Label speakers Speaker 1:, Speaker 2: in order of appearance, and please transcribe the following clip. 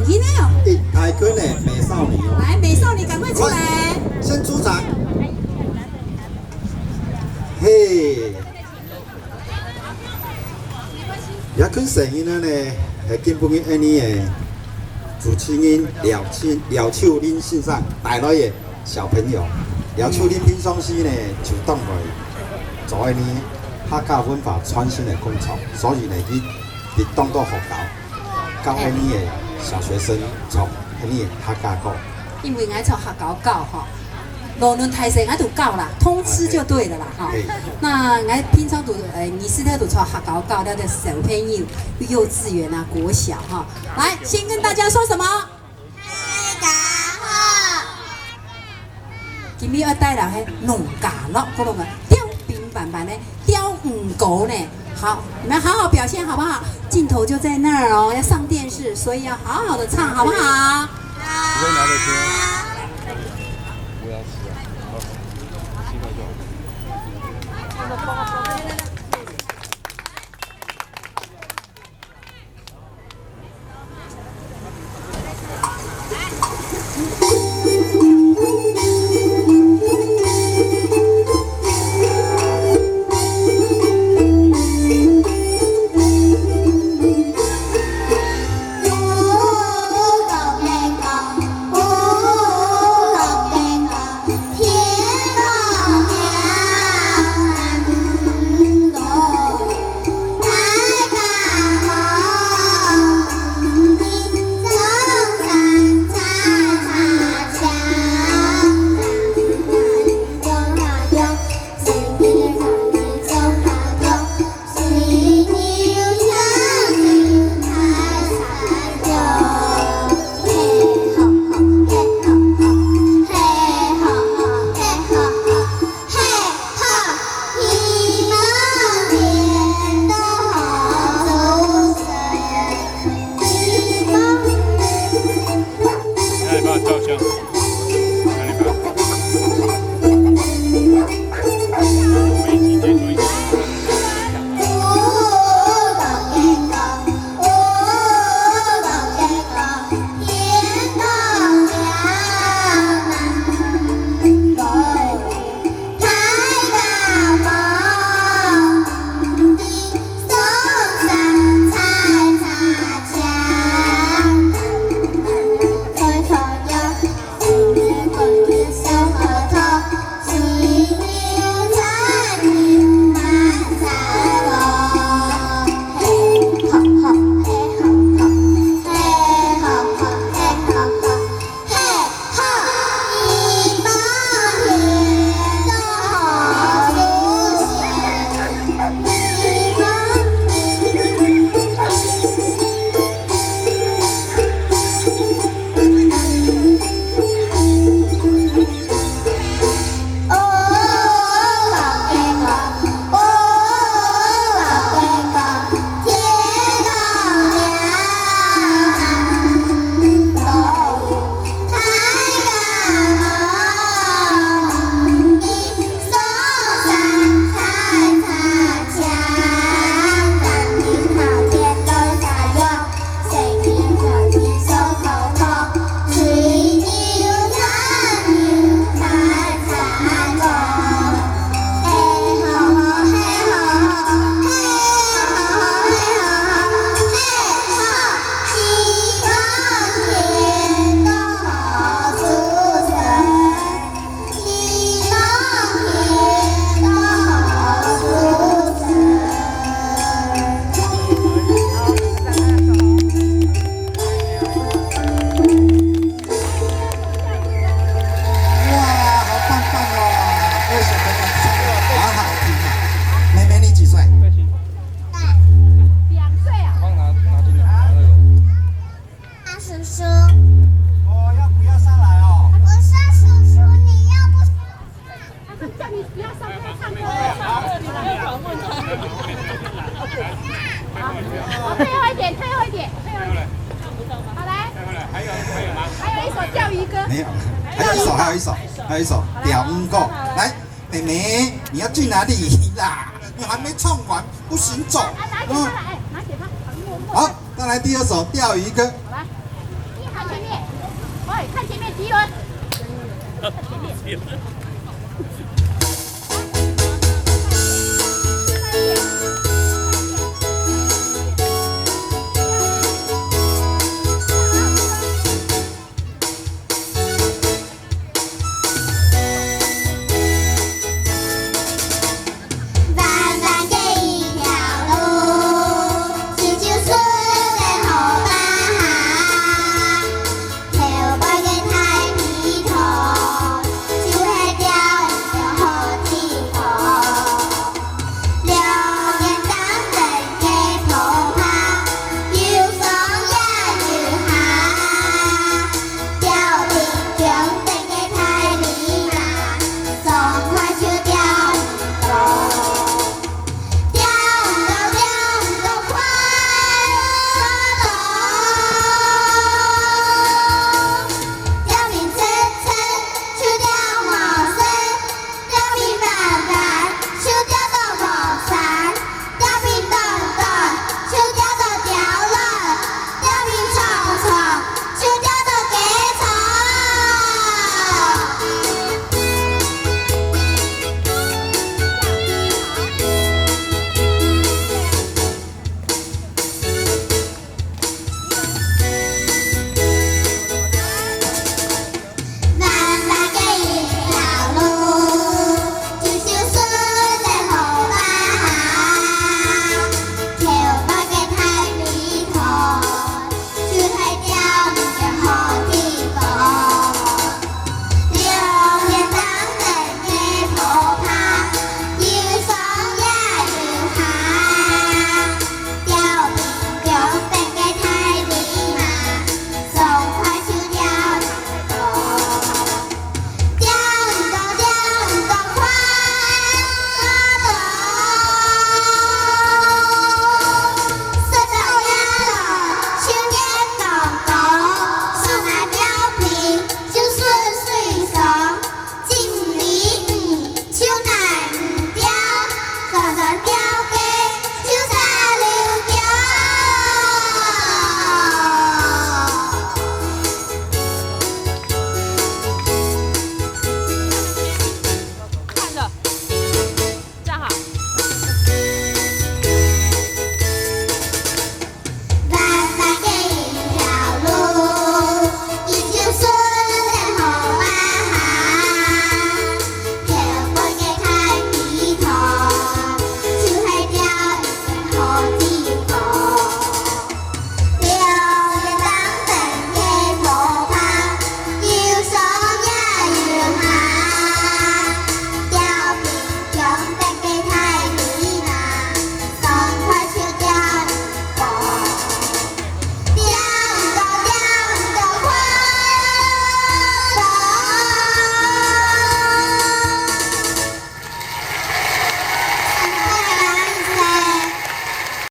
Speaker 1: 音的哦。
Speaker 2: 台军的美少女哦。
Speaker 1: 来，美少女赶快出来。
Speaker 2: 先出场。嘿。也跟声音呢，系基本嘅呢诶，主持人廖秋林先生带来嘅小朋友，廖秋林平常时呢就当来做呢客家文化传承的工作，所以呢佢亦当到学校教呢嘅小学生从呢嘅客家歌。
Speaker 1: 因为爱从客家教吼。无论台生，俺都教啦，通吃就对了啦，哈。那俺平常都你是在都从学校教了的小朋友，幼稚园啊、国小哈。来，先跟大家说什么？
Speaker 3: 大家好。
Speaker 1: 今日要带来嘿农家乐，各位们刁平板板呢，刁五狗呢。好，你们好好表现好不好？镜头就在那儿哦，要上电视，所以要好好的唱，好不好？
Speaker 3: 好。
Speaker 4: 退后一点，退后一点，退后一点。好，来。还有吗？还有一首钓鱼歌。
Speaker 2: 没有，还有一首钓鱼歌。来，妹妹，你要去哪里啦？你还没唱完，不行走。
Speaker 4: 拿给他来，拿给他。
Speaker 2: 好，再来第二首钓鱼歌。
Speaker 4: 来。第一轮。